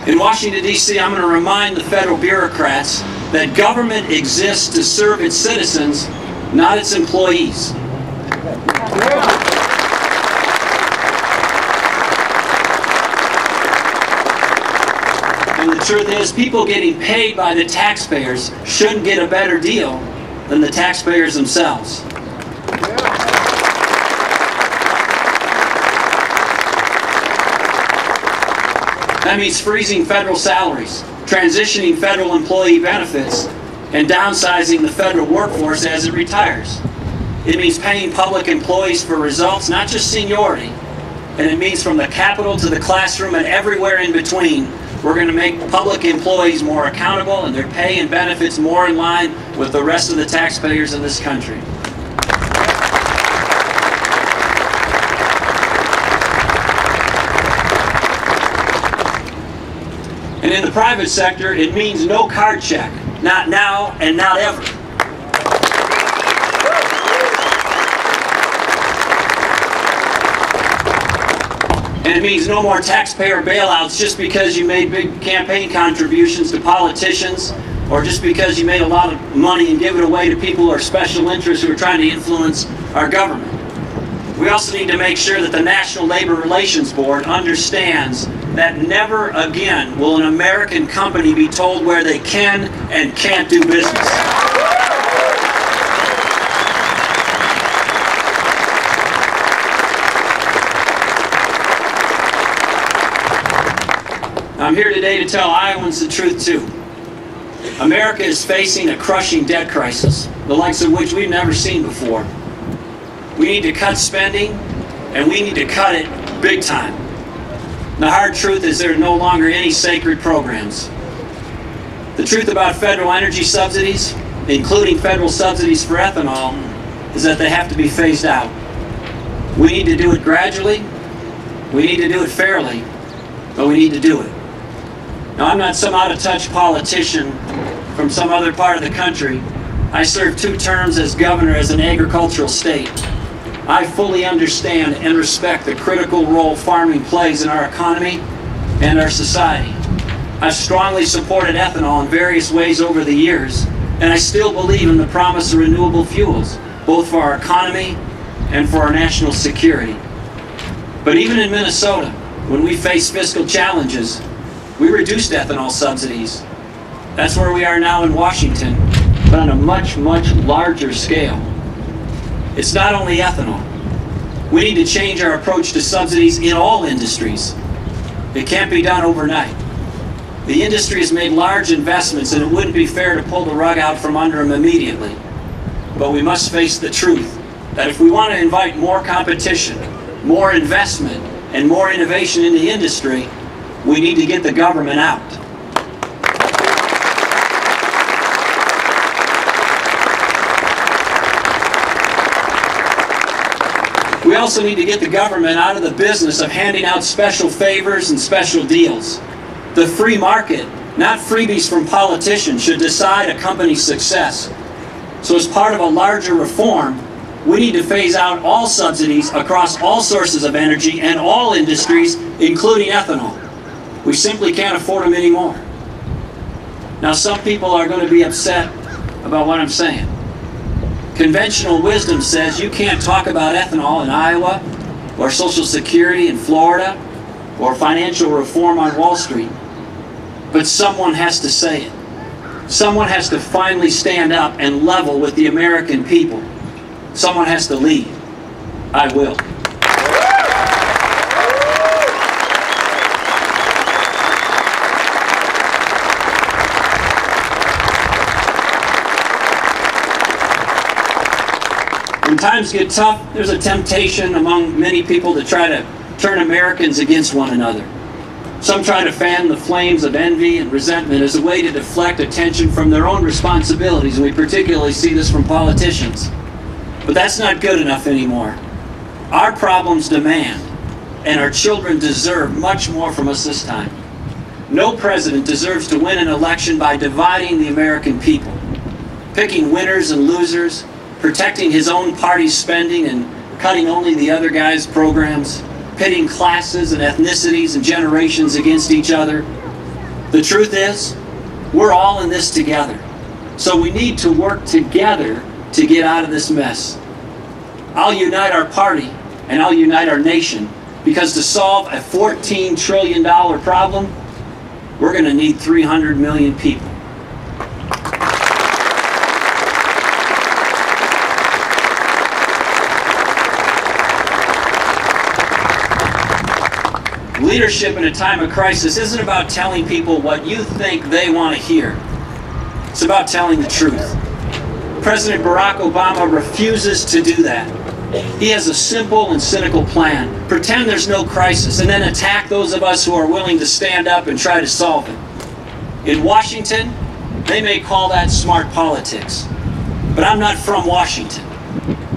In Washington, D.C., I'm going to remind the federal bureaucrats that government exists to serve its citizens, not its employees. And the truth is, people getting paid by the taxpayers shouldn't get a better deal than the taxpayers themselves. That means freezing federal salaries, transitioning federal employee benefits, and downsizing the federal workforce as it retires. It means paying public employees for results, not just seniority. And it means from the Capitol to the classroom and everywhere in between, we're going to make public employees more accountable and their pay and benefits more in line with the rest of the taxpayers in this country. And in the private sector, it means no card check. Not now and not ever. And it means no more taxpayer bailouts just because you made big campaign contributions to politicians, or just because you made a lot of money and give it away to people who are special interests who are trying to influence our government. We also need to make sure that the National Labor Relations Board understands that never again will an American company be told where they can and can't do business. I'm here today to tell Iowans the truth too. America is facing a crushing debt crisis, the likes of which we've never seen before. We need to cut spending, and we need to cut it big time. The hard truth is there are no longer any sacred programs. The truth about federal energy subsidies, including federal subsidies for ethanol, is that they have to be phased out. We need to do it gradually, we need to do it fairly, but we need to do it. Now, I'm not some out-of-touch politician from some other part of the country. I served 2 terms as governor as an agricultural state. I fully understand and respect the critical role farming plays in our economy and our society. I've strongly supported ethanol in various ways over the years, and I still believe in the promise of renewable fuels, both for our economy and for our national security. But even in Minnesota, when we face fiscal challenges, we reduced ethanol subsidies. That's where we are now in Washington, but on a much, much larger scale. It's not only ethanol. We need to change our approach to subsidies in all industries. It can't be done overnight. The industry has made large investments, and it wouldn't be fair to pull the rug out from under them immediately. But we must face the truth that if we want to invite more competition, more investment, and more innovation in the industry, we need to get the government out. We also need to get the government out of the business of handing out special favors and special deals. The free market, not freebies from politicians, should decide a company's success. So as part of a larger reform, we need to phase out all subsidies across all sources of energy and all industries, including ethanol. We simply can't afford them anymore. Now, some people are going to be upset about what I'm saying. Conventional wisdom says you can't talk about ethanol in Iowa, or Social Security in Florida, or financial reform on Wall Street. But someone has to say it. Someone has to finally stand up and level with the American people. Someone has to lead. I will. When times get tough, there's a temptation among many people to try to turn Americans against one another. Some try to fan the flames of envy and resentment as a way to deflect attention from their own responsibilities, and we particularly see this from politicians. But that's not good enough anymore. Our problems demand, and our children deserve much more from us this time. No president deserves to win an election by dividing the American people, picking winners and losers, protecting his own party's spending and cutting only the other guy's programs, pitting classes and ethnicities and generations against each other. The truth is, we're all in this together. So we need to work together to get out of this mess. I'll unite our party and I'll unite our nation, because to solve a $14 trillion problem, we're going to need 300 million people. Leadership in a time of crisis isn't about telling people what you think they want to hear. It's about telling the truth. President Barack Obama refuses to do that. He has a simple and cynical plan. Pretend there's no crisis and then attack those of us who are willing to stand up and try to solve it. In Washington, they may call that smart politics. But I'm not from Washington.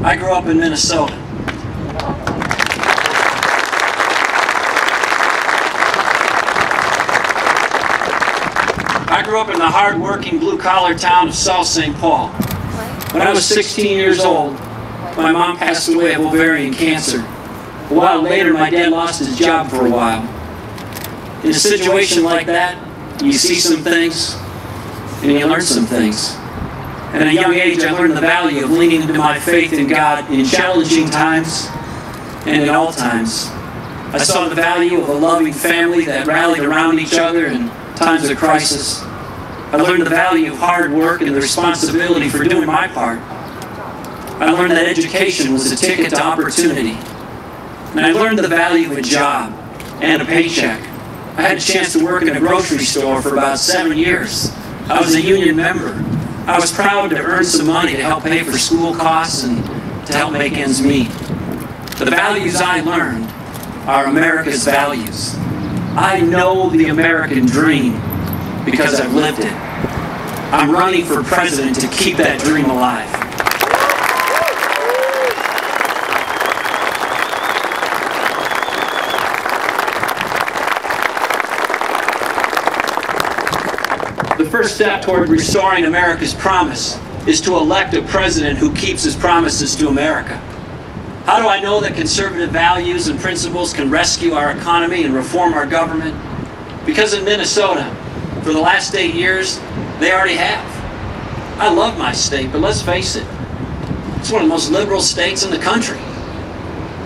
I grew up in Minnesota. I grew up in the hard-working, blue-collar town of South St. Paul. When I was 16 years old, my mom passed away of ovarian cancer. A while later, my dad lost his job for a while. In a situation like that, you see some things, and you learn some things. At a young age, I learned the value of leaning into my faith in God in challenging times and in all times. I saw the value of a loving family that rallied around each other in times of crisis. I learned the value of hard work and the responsibility for doing my part. I learned that education was a ticket to opportunity. And I learned the value of a job and a paycheck. I had a chance to work in a grocery store for about 7 years. I was a union member. I was proud to earn some money to help pay for school costs and to help make ends meet. The values I learned are America's values. I know the American dream because I've lived it. I'm running for president to keep that dream alive. The first step toward restoring America's promise is to elect a president who keeps his promises to America. How do I know that conservative values and principles can rescue our economy and reform our government? Because in Minnesota, for the last 8 years, they already have. I love my state, but let's face it, it's one of the most liberal states in the country.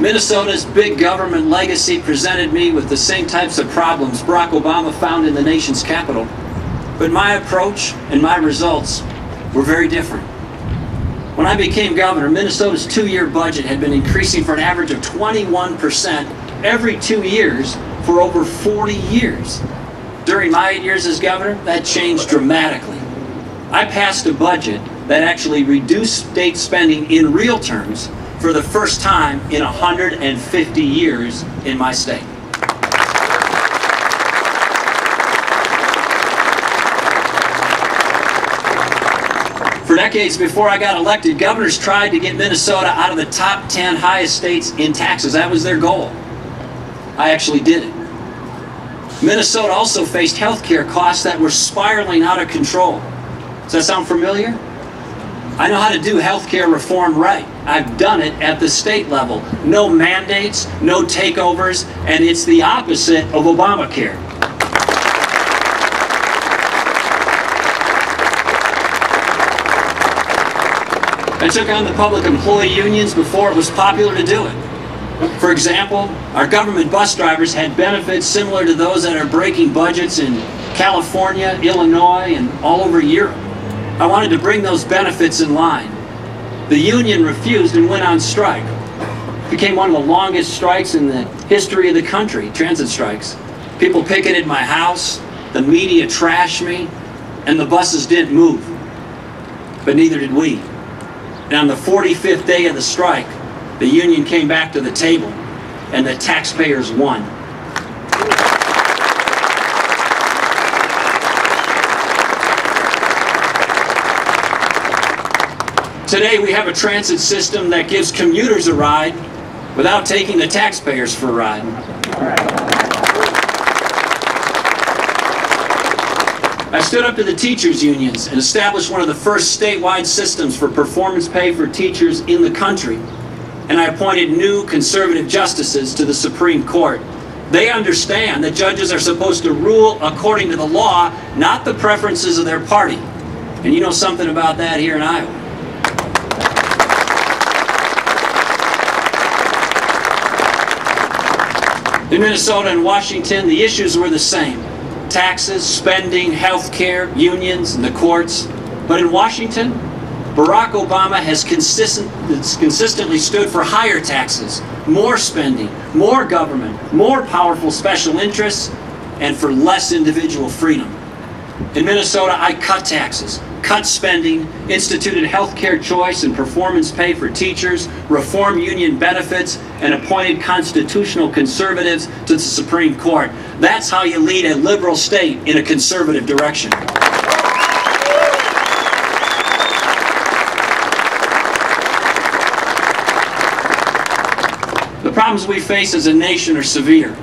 Minnesota's big government legacy presented me with the same types of problems Barack Obama found in the nation's capital. But my approach and my results were very different. When I became governor, Minnesota's 2-year budget had been increasing for an average of 21% every 2 years for over 40 years. During my 8 years as governor, that changed dramatically. I passed a budget that actually reduced state spending in real terms for the first time in 150 years in my state. For decades before I got elected, governors tried to get Minnesota out of the top 10 highest states in taxes. That was their goal. I actually did it. Minnesota also faced health care costs that were spiraling out of control. Does that sound familiar? I know how to do health care reform right. I've done it at the state level. No mandates, no takeovers, and it's the opposite of Obamacare. I took on the public employee unions before it was popular to do it. For example, our government bus drivers had benefits similar to those that are breaking budgets in California, Illinois, and all over Europe. I wanted to bring those benefits in line. The union refused and went on strike. It became one of the longest strikes in the history of the country, transit strikes. People picketed my house, the media trashed me, and the buses didn't move. But neither did we. And on the 45th day of the strike, the union came back to the table, and the taxpayers won. Today we have a transit system that gives commuters a ride without taking the taxpayers for a ride. I stood up to the teachers' unions and established one of the first statewide systems for performance pay for teachers in the country. And I appointed new conservative justices to the Supreme Court They understand that judges are supposed to rule according to the law, not the preferences of their party. And you know something about that here in Iowa. In Minnesota and Washington, the issues were the same. Taxes, spending, health care, unions, and the courts. But in Washington, Barack Obama has consistently stood for higher taxes, more spending, more government, more powerful special interests, and for less individual freedom. In Minnesota, I cut taxes, cut spending, instituted health care choice and performance pay for teachers, reformed union benefits, and appointed constitutional conservatives to the Supreme Court. That's how you lead a liberal state in a conservative direction. The problems we face as a nation are severe.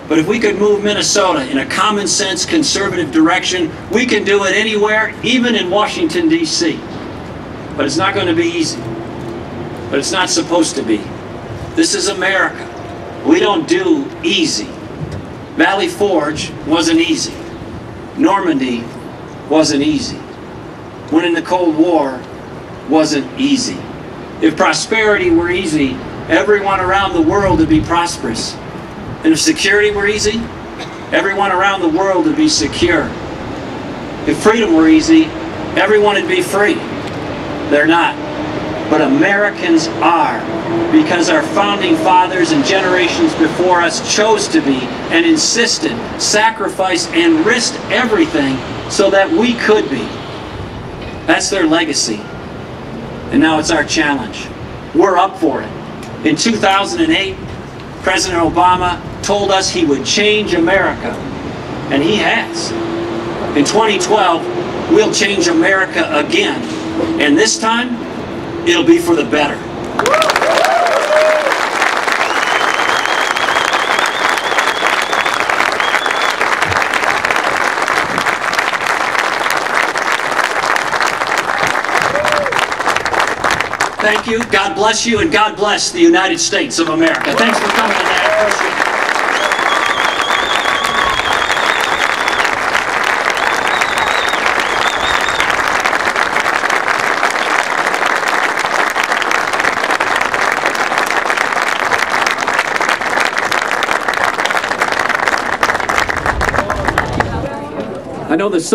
But if we could move Minnesota in a common sense conservative direction, we can do it anywhere, even in Washington, D.C. But it's not going to be easy. But it's not supposed to be. This is America. We don't do easy. Valley Forge wasn't easy. Normandy wasn't easy. Winning the Cold War wasn't easy. If prosperity were easy, everyone around the world would be prosperous. And if security were easy, everyone around the world would be secure. If freedom were easy, everyone would be free. They're not. But Americans are, because our founding fathers and generations before us chose to be and insisted, sacrificed, and risked everything so that we could be. That's their legacy. And now it's our challenge. We're up for it. In 2008, President Obama told us he would change America, and he has. In 2012, we'll change America again, and this time, it'll be for the better. Thank you, God bless you, and God bless the United States of America. Thanks for coming tonight. I appreciate it. I know there's